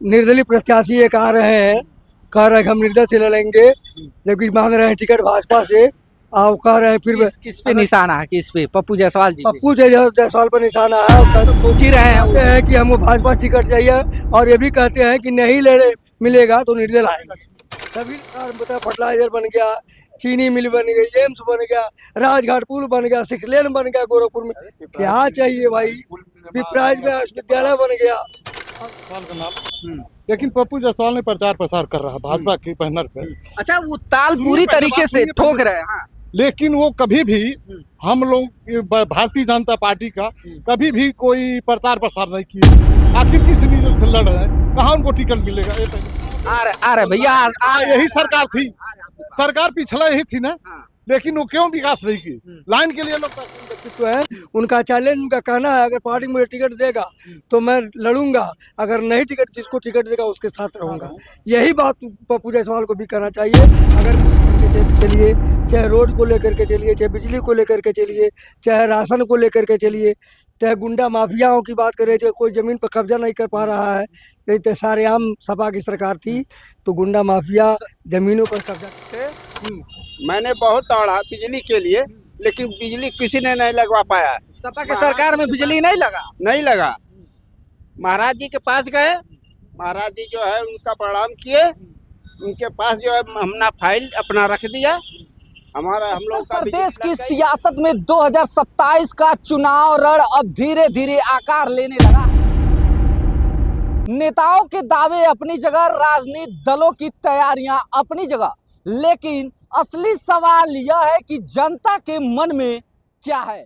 निर्दलीय प्रत्याशी एक आ रहे हैं, कह रहे हैं कि हम निर्दल से लड़ेंगे, जबकि मांग रहे हैं टिकट भाजपा से। और कह रहे हैं फिर किस पे निशाना है, किस पे? पप्पू जायसवाल जी पे? पप्पू जायसवाल पर निशाना है। तो सोच ही रहे हैं कहते हैं कि हमको भाजपा टिकट चाहिए, और ये भी कहते हैं कि नहीं ले मिलेगा तो निर्दल आएंगे। सभी फर्टिलाइजर बन गया, चीनी मिल बन गई, एम्स बन गया, राजघाट पुल बन गया, सिक्स लेन बन गया गोरखपुर में। क्या चाहिए भाई? पिपराइज में विश्वविद्यालय बन गया। जायसवाल का नाम, लेकिन पप्पू जायसवाल ने प्रचार प्रसार कर रहा है भाजपा के बैनर पे। अच्छा, वो ताल पूरी तरीके से ठोक रहे हैं। हाँ। लेकिन वो कभी भी हम लोग भारतीय जनता पार्टी का कभी भी कोई प्रचार प्रसार नहीं किया। आखिर किस नीयत से लड़ रहे हैं? कहाँ उनको टिकट मिलेगा? ये आ रहे भैया, आ रहे। यही सरकार थी, सरकार पिछला यही थी ना, हाँ। लेकिन वो क्यों विकास नहीं की? लाइन के लिए लोग व्यक्तित्व है, उनका चैलेंज, उनका कहना है अगर पार्टी मुझे टिकट देगा तो मैं लड़ूंगा, अगर नहीं टिकट जिसको टिकट देगा उसके साथ रहूंगा। यही बात पप्पू जायसवाल को भी करना चाहिए। अगर चलिए, चाहे रोड को लेकर के चलिए, चाहे बिजली को लेकर के चलिए, चाहे राशन को लेकर के चलिए, चाहे गुंडा माफियाओं की बात करें, चाहे कोई ज़मीन पर कब्जा नहीं कर पा रहा है। तो सारेआम सपा की सरकार थी तो गुंडा माफिया ज़मीनों पर कब्जा करते। मैंने बहुत दौड़ा बिजली के लिए, लेकिन बिजली किसी ने नहीं लगवा पाया। सपा के सरकार में बिजली नहीं लगा। नहीं लगा। महाराज जी के पास गए, महाराज जी जो है उनका प्रणाम किए, उनके पास जो है हमने फाइल अपना रख दिया। हमारा हम लोग का प्रदेश की सियासत में 2027 का चुनाव रण अब धीरे धीरे आकार लेने लगा। नेताओं के दावे अपनी जगह, राजनीतिक दलों की तैयारियां अपनी जगह, लेकिन असली सवाल यह है कि जनता के मन में क्या है,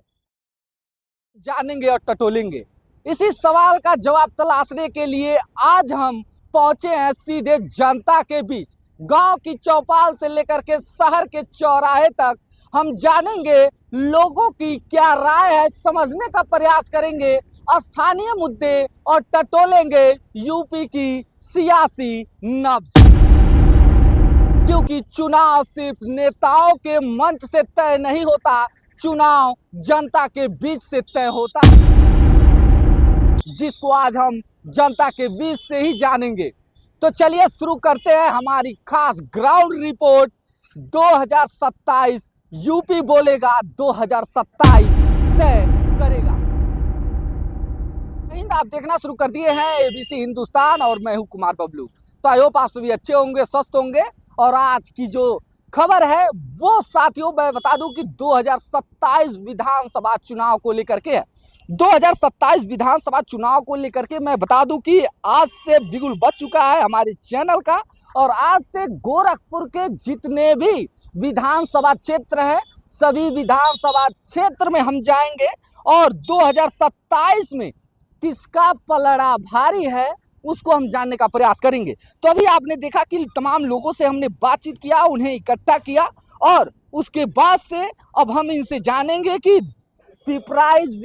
जानेंगे और टटोलेंगे। इसी सवाल का जवाब तलाशने के लिए आज हम पहुंचे हैं सीधे जनता के बीच। गांव की चौपाल से लेकर के शहर के चौराहे तक हम जानेंगे लोगों की क्या राय है, समझने का प्रयास करेंगे स्थानीय मुद्दे और टटोलेंगे यूपी की सियासी नब्ज। क्योंकि चुनाव सिर्फ नेताओं के मंच से तय नहीं होता, चुनाव जनता के बीच से तय होता, जिसको आज हम जनता के बीच से ही जानेंगे। तो चलिए शुरू करते हैं हमारी खास ग्राउंड रिपोर्ट। 2027 यूपी बोलेगा, 2027 तय करेगा। आप देखना शुरू कर दिए हैं एबीसी हिंदुस्तान और मैं हूं कुमार बबलू। तो आई होप आप सभी अच्छे होंगे, स्वस्थ होंगे। और आज की जो खबर है वो साथियों मैं बता दूं कि 2027 विधानसभा चुनाव को लेकर के है। 2027 विधानसभा चुनाव को लेकर के मैं बता दूं कि आज से बिगुल बच चुका है हमारे चैनल का, और आज से गोरखपुर के जितने भी विधानसभा क्षेत्र हैं सभी विधानसभा क्षेत्र में हम जाएंगे और 2027 में किसका पलड़ा भारी है उसको हम जानने का प्रयास करेंगे। तो अभी आपने देखा कि तमाम लोगों से हमने बातचीत किया, उन्हें इकट्ठा किया, और उसके बाद से अब हम इनसे जानेंगे कि पिपराइज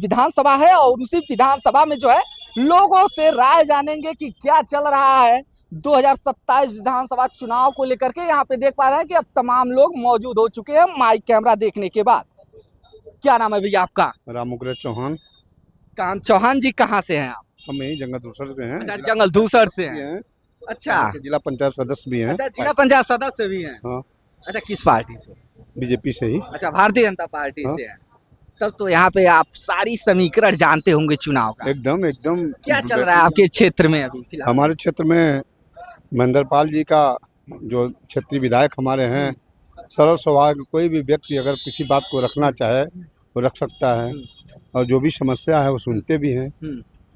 विधानसभा है और उसी विधानसभा में जो है लोगों से राय जानेंगे कि क्या चल रहा है 2027 विधानसभा चुनाव को लेकर के। यहाँ पे देख पा रहे हैं कि अब तमाम लोग मौजूद हो चुके हैं माइक कैमरा देखने के बाद। क्या नाम है भैया आपका? रामुग्रह चौहान। चौहान जी कहाँ से हैं आप? हम यही जंगल दूसर से हैं। अच्छा, जंगल दूसर से हैं। अच्छा, जिला पंचायत सदस्य भी हैं। अच्छा, जिला पंचायत सदस्य भी हैं। हाँ। अच्छा, किस पार्टी से? बीजेपी से ही। अच्छा, भारतीय जनता पार्टी हाँ। से हैं। तब तो यहाँ पे आप सारी समीकरण जानते होंगे चुनाव का। एकदम क्या चल रहा है आपके क्षेत्र में अभी फिलहाल? हमारे क्षेत्र में महेंद्रपाल जी का जो क्षेत्रीय विधायक हमारे हैं, सरल स्वभाव के, कोई भी व्यक्ति अगर किसी बात को रखना चाहे वो रख सकता है, और जो भी समस्या है वो सुनते भी हैं।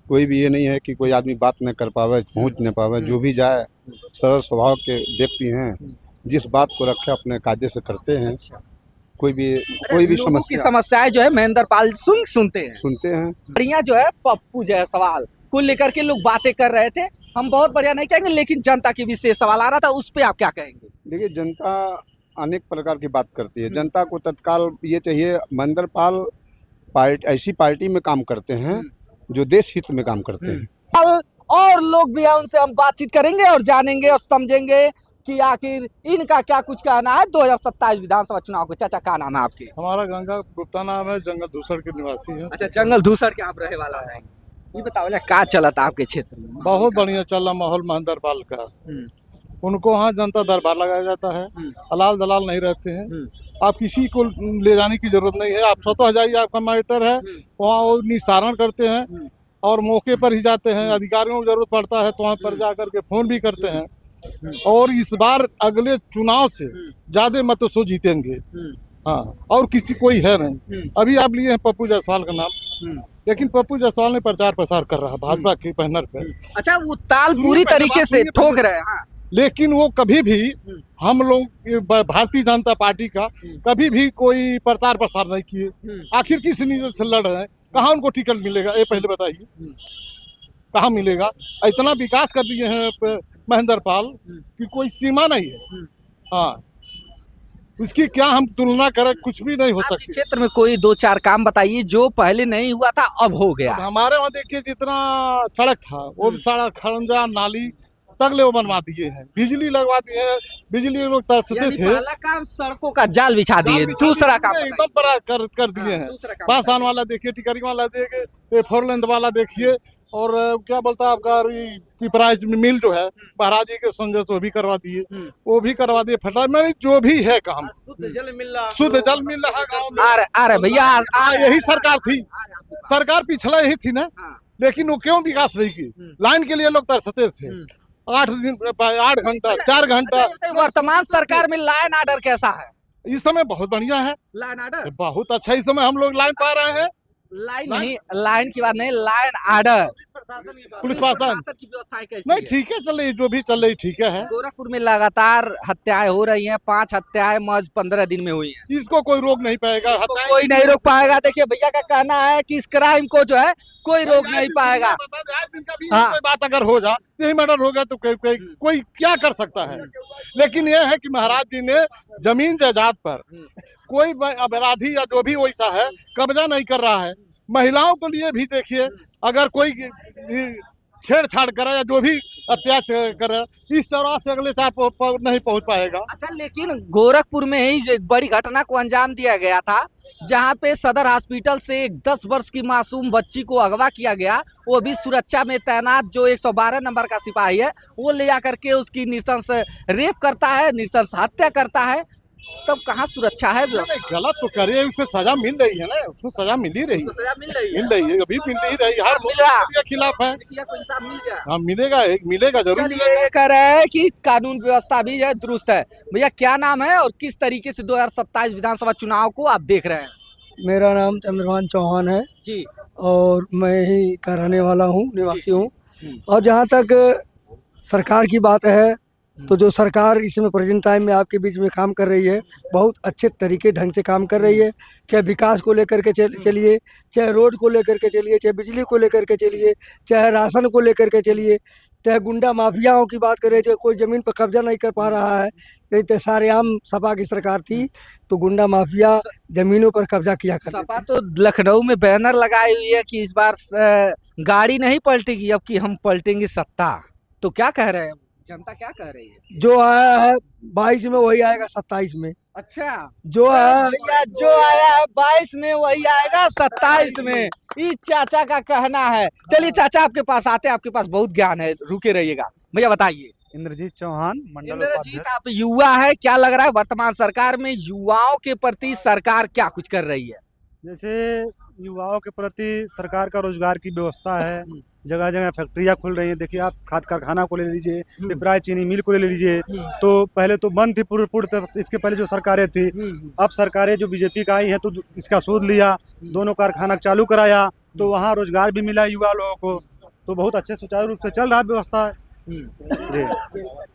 कोई भी ये नहीं है कि कोई आदमी बात न कर पावे, पहुंच न पावे। जो भी जाए सरल स्वभाव के व्यक्ति हैं, जिस बात को रखे अपने कायदे से करते हैं। कोई भी समस्याएं जो है महेंद्रपाल सुनते हैं। बढ़िया जो है पप्पू जायसवाल को लेकर के लोग बातें कर रहे थे, हम बहुत बढ़िया नहीं कहेंगे, लेकिन जनता की विशेष सवाल आ रहा था, उस पर आप क्या कहेंगे? देखिए, जनता अनेक प्रकार की बात करती है। जनता को तत्काल ये चाहिए, महेंद्रपाल ऐसी पार्टी में काम करते हैं जो देश हित में काम करते हैं। और लोग भी हैं, उनसे हम बातचीत करेंगे और जानेंगे और समझेंगे कि आखिर इनका क्या कुछ कहना है 2027 विधानसभा चुनाव को। चाचा क्या नाम है आपके? हमारा गंगा गुप्ता नाम है, जंगल दूसर के निवासी है। अच्छा, जंगल दूसर के आप रहे वाला है। ये बताओ ना का चलत आपके क्षेत्र में? बहुत बढ़िया चल रहा माहौल महेंद्र पाल का। उनको वहाँ जनता दरबार लगाया जाता है, हलाल दलाल नहीं रहते हैं। आप किसी को ले जाने की जरूरत नहीं है, आप स्वतः जाइए, आपका मैटर है, वहाँ वो निस्तारण करते हैं और मौके पर ही जाते हैं। अधिकारियों को जरूरत पड़ता है तो वहाँ पर जाकर के फोन भी करते हैं। और इस बार अगले चुनाव से ज्यादा मतों से जीतेंगे। हाँ, और किसी कोई है नहीं। अभी आप लिए हैं पप्पू जायसवाल का नाम, लेकिन पप्पू जायसवाल ने प्रचार प्रसार कर रहा है भाजपा के बैनर पे। अच्छा, वो ताल पूरी तरीके से ठोक रहे हैं। हाँ। लेकिन वो कभी भी हम लोग भारतीय जनता पार्टी का कभी भी कोई प्रचार प्रसार नहीं किए। आखिर किस नीयत से लड़ रहे हैं? कहाँ उनको टिकट मिलेगा ये पहले बताइए, कहाँ मिलेगा? इतना विकास कर दिए हैं महेंद्र पाल कि कोई सीमा नहीं है। हाँ, इसकी क्या हम तुलना करें, कुछ भी नहीं हो आपके सकती। क्षेत्र में कोई 2-4 काम बताइए जो पहले नहीं हुआ था अब हो गया। अब हमारे वहाँ देखिए जितना सड़क था वो सड़क खरंजा नाली तगले वो बनवा दिए हैं, बिजली लगवा दिए हैं। बिजली लोग तरसते यानी थे, पहला काम सड़कों का जाल बिछा दिए, दूसरा काम एकदम बड़ा कर दिए हैं। दूसरा काम पासदान वाला देखिए, टिकरी वाला देखिए, फोर लेंथ वाला देखिए, और क्या बोलता है आपका पिपराइज मिल जो है महाराज जी के संजय से वो भी करवा दिए, वो भी करवा दिए। फटा में जो भी है काम, शुद्ध जल मिल रहा गाँव में। आ रहे भैया यही सरकार थी, सरकार पिछला यही थी ना, लेकिन वो क्यों विकास नहीं की? लाइन के लिए लोग तरसते थे। 8 घंटा 4 घंटा। वर्तमान सरकार में लाइन ऑर्डर कैसा है? इस समय बहुत बढ़िया है, लाइन ऑर्डर बहुत अच्छा। इस समय हम लोग लाइन पा रहे हैं। लाइन नहीं, लाइन की बात नहीं, लाइन ऑर्डर। पुलिस प्रशासन की व्यवस्थाएं कैसी नहीं है? ठीक है, चल रही जो भी चल रही ठीक है। गोरखपुर में लगातार हत्याएं हो रही हैं, 5 हत्याएं महज 15 दिन में हुई हैं। इसको कोई रोक नहीं पाएगा। तो कोई नहीं रोक पाएगा। देखिए भैया का कहना है कि इस क्राइम को जो है कोई रोक नहीं पाएगा। हाँ। कोई बात अगर हो जा, यही मर्डर होगा तो कोई क्या कर सकता है? लेकिन यह है कि महाराज जी ने जमीन जायदाद पर कोई अपराधी या जो भी वैसा है कब्जा नहीं कर रहा है। महिलाओं के लिए भी देखिए, अगर कोई छेड़छाड़ करे या जो भी अत्याचार करे, इस तरह से अगले चार नहीं पहुंच पाएगा। अच्छा, लेकिन गोरखपुर में ही एक बड़ी घटना को अंजाम दिया गया था, जहां पे सदर हॉस्पिटल से एक 10 वर्ष की मासूम बच्ची को अगवा किया गया। वो भी सुरक्षा में तैनात जो 112 नंबर का सिपाही है, वो ले जाकर के उसकी नृशंस रेप करता है, नृशंस हत्या करता है। तब कहाँ सुरक्षा है? नहीं, गलत तो करे, उसे सजा मिल रही है ना, उसको सजा मिल ही रही है, सजा मिल रही मिल रही है, अभी मिल ही रही है। हर मिल रहा के खिलाफ है। को इंसाफ मिल गया। हाँ, मिलेगा जरूर चलिए, मिलेगा। ये कह रहे हैं कि कानून व्यवस्था भी है दुरुस्त है। भैया क्या नाम है और किस तरीके से 2027 विधानसभा चुनाव को आप देख रहे हैं? मेरा नाम चंद्रभान चौहान है जी। और मैं ही का रहने वाला हूँ, निवासी हूँ। और जहाँ तक सरकार की बात है, तो जो सरकार इसमें प्रेजेंट टाइम में आपके बीच में काम कर रही है, बहुत अच्छे तरीके ढंग से काम कर रही है। चाहे विकास को लेकर के चलिए, चाहे रोड को लेकर के चलिए, चाहे बिजली को लेकर के चलिए, चाहे राशन को लेकर के चलिए, चाहे गुंडा माफियाओं की बात करें, चाहे कोई ज़मीन पर कब्जा नहीं कर पा रहा है। यही तो सारेआम सपा की सरकार थी तो गुंडा माफिया जमीनों पर कब्जा किया करते सपा थे। तो लखनऊ में बैनर लगाई हुई है कि इस बार गाड़ी नहीं पलटेगी, अब कि हम पलटेंगे सत्ता। तो क्या कह रहे हैं, जनता क्या कह रही है? जो आया है 22 में वही आएगा 27 में। अच्छा, जो है भैया जो आया है 22 में वही आएगा 27 में, इस चाचा का कहना है। चलिए चाचा आपके पास आते हैं, आपके पास बहुत ज्ञान है, रुके रहिएगा। भैया बताइए। इंद्रजीत चौहान, मंडल इंद्रजीत, उपाध्यक्ष। आप युवा है, क्या लग रहा है वर्तमान सरकार में युवाओं के प्रति सरकार क्या कुछ कर रही है? जैसे युवाओं के प्रति सरकार का रोजगार की व्यवस्था है, जगह जगह फैक्ट्रियाँ खुल रही हैं। देखिए आप खाद कारखाना को ले लीजिए, पिपराय चीनी मिल को ले लीजिए, तो पहले तो बंद थी पूर्ण। इसके पहले जो सरकारें थी, अब सरकारें जो बीजेपी का आई हैं तो इसका सूद लिया, दोनों कारखाना चालू कराया, तो वहाँ रोजगार भी मिला युवा लोगों को। तो बहुत अच्छे सुचारू रूप से चल रहा है व्यवस्था जी।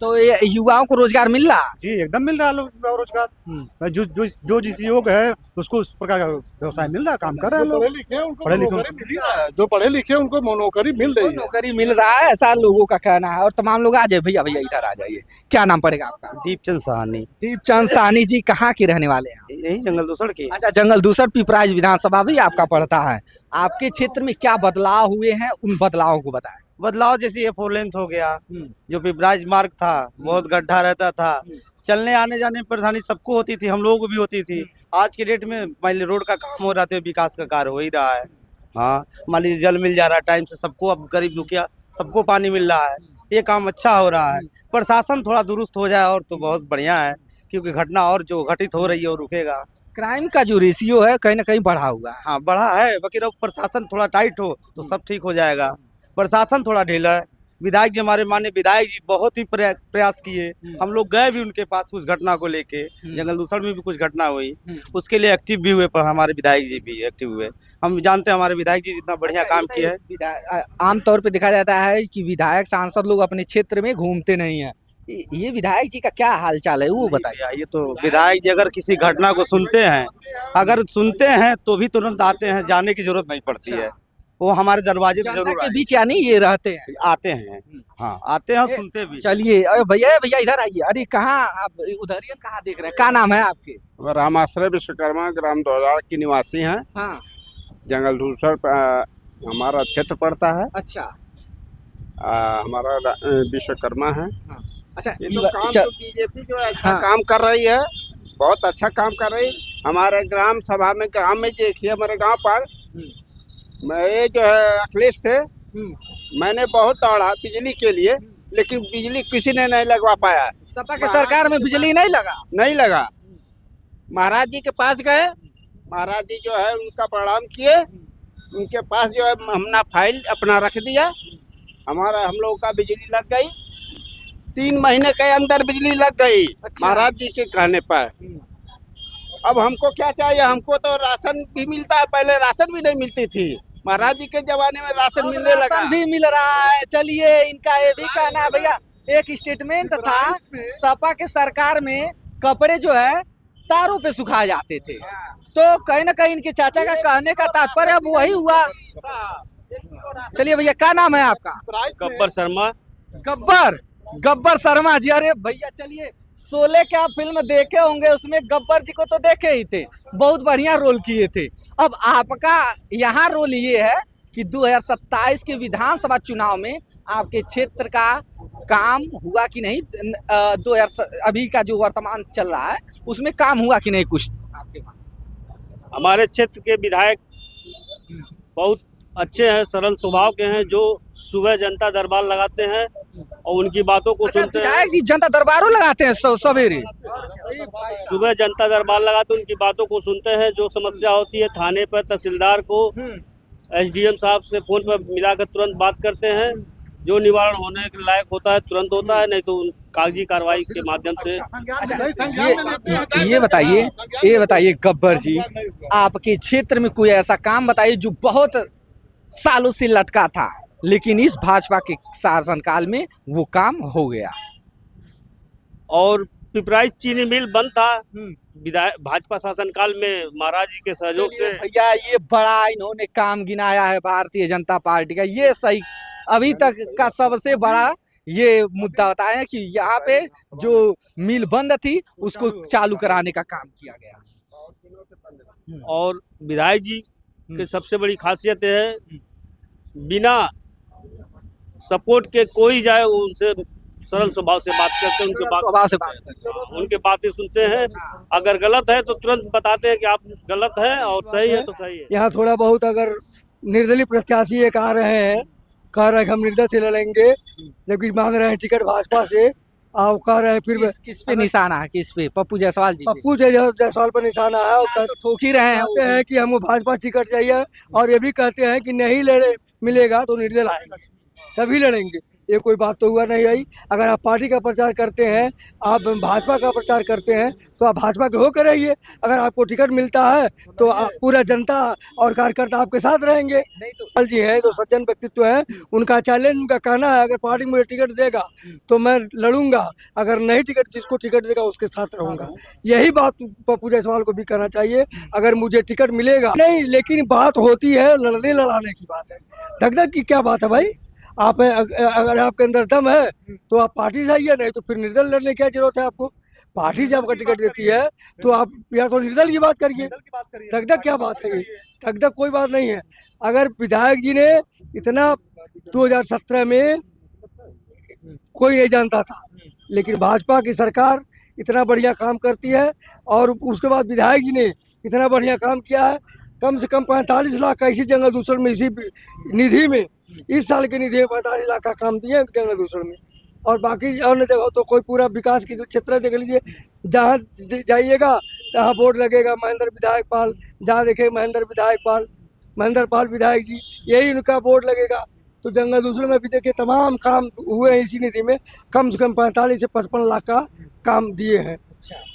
तो ये युवाओं को रोजगार मिल रहा? जी एकदम मिल रहा है रोजगार। जो जिस योग है उसको उस प्रकार का व्यवसाय मिल रहा है, काम कर रहे हैं लोग। पढ़े लिखे उनको पढ़े लिखे नौकरी मिल रहा है, जो पढ़े लिखे उनको नौकरी मिल रही है। नौकरी मिल रहा है, ऐसा लोगों का कहना है। और तमाम लोग आ जाए, भैया भैया इधर आ जाइए। क्या नाम पड़ेगा आपका? दीपचंद साहनी, दीपचंद साहनी जी, कहाँ के रहने वाले हैं? यही जंगल दूसर के। अच्छा, जंगल दूसर पिपराइच विधानसभा भी आपका पड़ता है। आपके क्षेत्र में क्या बदलाव हुए हैं, उन बदलावों को बताएं। बदलाव जैसे ये 4 लेंथ हो गया, जो पिपराइच मार्ग था बहुत गड्ढा रहता था, चलने आने जाने में परेशानी सबको होती थी, हम लोगों को भी होती थी। आज के डेट में मान ली रोड का काम हो रहा था, विकास का कार्य हो ही रहा है। हाँ, मान लीजिए जल मिल जा रहा है टाइम से सबको, अब गरीब दुखिया सबको पानी मिल रहा है, ये काम अच्छा हो रहा है। प्रशासन थोड़ा दुरुस्त हो जाए और तो बहुत बढ़िया है, क्योंकि घटना और जो घटित हो रही है वो रुकेगा। क्राइम का जो रेशियो है कहीं ना कहीं बढ़ा हुआ है। हाँ बढ़ा है, बाकी अब प्रशासन थोड़ा टाइट हो तो सब ठीक हो जाएगा। प्रशासन थोड़ा ढीला है। विधायक जी, हमारे माननीय विधायक जी बहुत ही प्रयास किए, हम लोग गए भी उनके पास कुछ घटना को लेके, जंगल दूसर में भी कुछ घटना हुई, उसके लिए एक्टिव भी हुए, पर हमारे विधायक जी भी एक्टिव हुए। हम जानते हैं हमारे विधायक जी जितना बढ़िया काम किया है। आमतौर पे देखा जाता है कि विधायक सांसद लोग अपने क्षेत्र में घूमते नहीं है, ये विधायक जी का क्या हाल चाल है वो बताइए। ये तो विधायक जी अगर किसी घटना को सुनते हैं तो भी तुरंत आते हैं, जाने की जरूरत नहीं पड़ती है, वो हमारे दरवाजे पे जनता जरूर के बीच यानी ये रहते हैं, आते हैं। हाँ आते हैं, सुनते भी। चलिए अरे भैया भैया इधर आइए। अरे कहाँ आप उधर ही कहाँ देख रहे हैं, क्या नाम है आपके? रामाश्रय विश्वकर्मा, ग्राम दौराड़ की निवासी हैं। हाँ जंगल धूसर हमारा क्षेत्र पड़ता है। अच्छा हमारा विश्वकर्मा है। अच्छा ये तो काम तो बीजेपी जो है अच्छा काम कर रही है, बहुत अच्छा काम कर रही है। हमारे ग्राम सभा में, ग्राम में देखिए हमारे गांव पर, मैं ये जो है अखिलेश थे, मैंने बहुत दौड़ा बिजली के लिए, लेकिन बिजली किसी ने नहीं लगवा पाया। सपा के सरकार में बिजली नहीं लगा। महाराज जी के पास गए, महाराज जी जो है उनका प्रणाम किए, उनके पास जो है हमने फाइल अपना रख दिया, हम लोगों का बिजली लग गई। 3 महीने के अंदर बिजली लग गई। अच्छा। महाराज जी के कहने पर। अब हमको क्या चाहिए, हमको तो राशन भी मिलता है, पहले राशन भी नहीं मिलती थी, महाराज जी के जमाने में राशन मिलने लगा। राशन भी मिल रहा है। चलिए इनका ये भी कहना है भैया, एक स्टेटमेंट था सपा के सरकार में कपड़े जो है तारों पे सुखाए जाते थे, तो कहीं ना कहीं इनके चाचा का कहने का तात्पर्य अब वही हुआ। चलिए भैया क्या नाम है आपका? गब्बर शर्मा। गब्बर शर्मा जी। अरे भैया चलिए, शोले के आप फिल्म देखे होंगे, उसमें गब्बर जी को तो देखे ही थे, बहुत बढ़िया रोल किए थे। अब आपका यहाँ रोल ये है कि 2027 के विधानसभा चुनाव में आपके क्षेत्र का काम हुआ कि नहीं, 2000 अभी का जो वर्तमान चल रहा है उसमें काम हुआ कि नहीं कुछ आपके? हमारे क्षेत्र के विधायक बहुत अच्छे हैं, सरल स्वभाव के हैं, जो सुबह जनता दरबार लगाते हैं और उनकी बातों को सुनते हैं। विधायक जी जनता दरबारों लगाते हैं सवेरे? सुबह जनता दरबार लगाते हैं, उनकी बातों को सुनते हैं। जो समस्या होती है थाने पर तहसीलदार को, एसडीएम साहब से फोन पर मिलाकर तुरंत बात करते हैं। जो निवारण होने के लायक होता है तुरंत होता है, नहीं तो कागजी कार्रवाई के माध्यम से। ये बताइए गब्बर जी, आपके क्षेत्र में कोई ऐसा काम बताइए जो बहुत सालों से लटका था, लेकिन इस भाजपा के शासनकाल में वो काम हो गया। और पिपराइच चीनी मिल बंद था विधायक भाजपा शासनकाल में, महाराज जी के सहयोग से। भैया ये बड़ा इन्होंने काम गिनाया है भारतीय जनता पार्टी का, ये सही अभी तक का सबसे बड़ा ये मुद्दा बताया कि यहाँ पे जो मिल बंद थी उसको चालू कराने का काम किया गया। और विधायक जी की सबसे बड़ी खासियत है, बिना सपोर्ट के कोई जाए उनसे सरल स्वभाव से बात करते हैं, उनके बातें सुनते हैं। अगर गलत है तो तुरंत बताते हैं कि आप गलत है, और सही है तो सही है। यहाँ थोड़ा बहुत अगर निर्दलीय प्रत्याशी एक आ रहे हैं, कह रहे हैं कि हम निर्दल से लड़ेंगे, जबकि मांग रहे हैं टिकट भाजपा से, आप कह रहे हैं फिर किस पे निशाना है? किस पे? पप्पू जायसवाल जी? पप्पू जायसवाल पर निशाना है, और ठोक ही रहे हैं कि हमको भाजपा टिकट चाहिए, और ये भी कहते हैं कि नहीं लड़े मिलेगा तो निर्दल आएंगे तभी लड़ेंगे। ये कोई बात तो हुआ नहीं आई। अगर आप पार्टी का प्रचार करते हैं, आप भाजपा का प्रचार करते हैं, तो आप भाजपा के होकर रहिए। अगर आपको टिकट मिलता है तो पूरा जनता और कार्यकर्ता आपके साथ रहेंगे। लाल जी हैं जो सज्जन व्यक्तित्व है, उनका चैलेंज, उनका कहना है अगर पार्टी मुझे टिकट देगा तो मैं लड़ूंगा, अगर नहीं टिकट जिसको टिकट देगा उसके साथ रहूंगा। यही बात पप्पू जायसवाल को भी कहना चाहिए, अगर मुझे टिकट मिलेगा नहीं, लेकिन बात होती है लड़ने लड़ाने की बात है। धक की क्या बात है भाई? आप अगर आपके अंदर दम है तो आप पार्टी जाइए, नहीं तो फिर निर्दल लड़ने की क्या जरूरत है आपको? पार्टी जब आपका टिकट देती है तो आप या तो निर्दल की बात करिए। धक क्या बात है? धक कोई बात नहीं है। अगर विधायक जी ने इतना 2017 में कोई नहीं जानता था, लेकिन भाजपा की सरकार इतना बढ़िया काम करती है, और उसके बाद विधायक जी ने इतना बढ़िया काम किया है, कम से कम 45 लाख का इसी जंगल दूषण में, इसी निधि में, इस साल की निधि में 45 लाख का काम दिए जंगल दूषण में। और बाकी अन्य जगह तो कोई पूरा विकास की क्षेत्र देख लीजिए, जहाँ जाइएगा तहाँ बोर्ड लगेगा महेंद्र विधायक पाल, जहाँ देखे महेंद्र पाल विधायक जी, यही उनका बोर्ड लगेगा। तो जंगल दूषण में भी देखिए तमाम काम हुए हैं इसी निधि में, कम से कम 45 से 55 लाख का काम दिए हैं।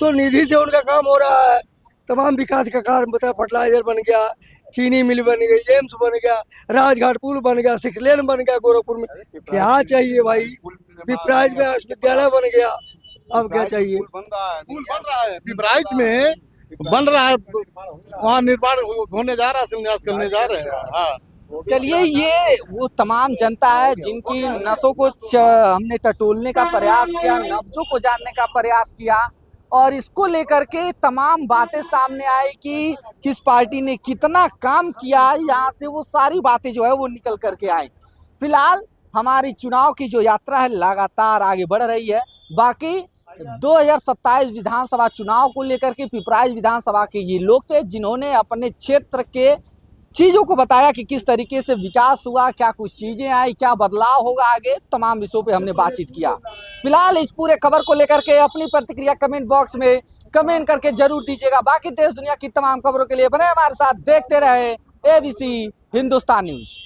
तो निधि से उनका काम हो रहा है। तमाम विकास का कार्य बताया, फर्टिलाइजर बन गया, चीनी मिल बन गई, एम्स बन गया, राजघाट पुल बन गया, सिक्स लेन बन गया गोरखपुर में। क्या चाहिए भाई? पिपराइच में विश्वविद्यालय बन गया, अब क्या चाहिए? पुल बन रहा है पिपराइच में, बन रहा है, वहाँ निर्माण होने जा रहा है, शिलान्यास करने जा रहे हैं। हाँ, चलिए, ये वो तमाम जनता है जिनकी नसों को हमने टटोलने का प्रयास किया, नब्जों को जानने का प्रयास किया, और इसको लेकर के तमाम बातें सामने आई कि किस पार्टी ने कितना काम किया। यहाँ से वो सारी बातें जो है वो निकल करके आई। फिलहाल हमारी चुनाव की जो यात्रा है लगातार आगे बढ़ रही है। बाकी 2027 विधानसभा चुनाव को लेकर के पिपराइच विधानसभा के ये लोग थे जिन्होंने अपने क्षेत्र के चीज़ों को बताया कि किस तरीके से विकास हुआ, क्या कुछ चीज़ें आई, क्या बदलाव होगा आगे, तमाम विषयों पे हमने बातचीत किया। फिलहाल इस पूरे खबर को लेकर के अपनी प्रतिक्रिया कमेंट बॉक्स में कमेंट करके जरूर दीजिएगा। बाकी देश दुनिया की तमाम खबरों के लिए बने हमारे साथ, देखते रहे ABC हिंदुस्तान न्यूज़।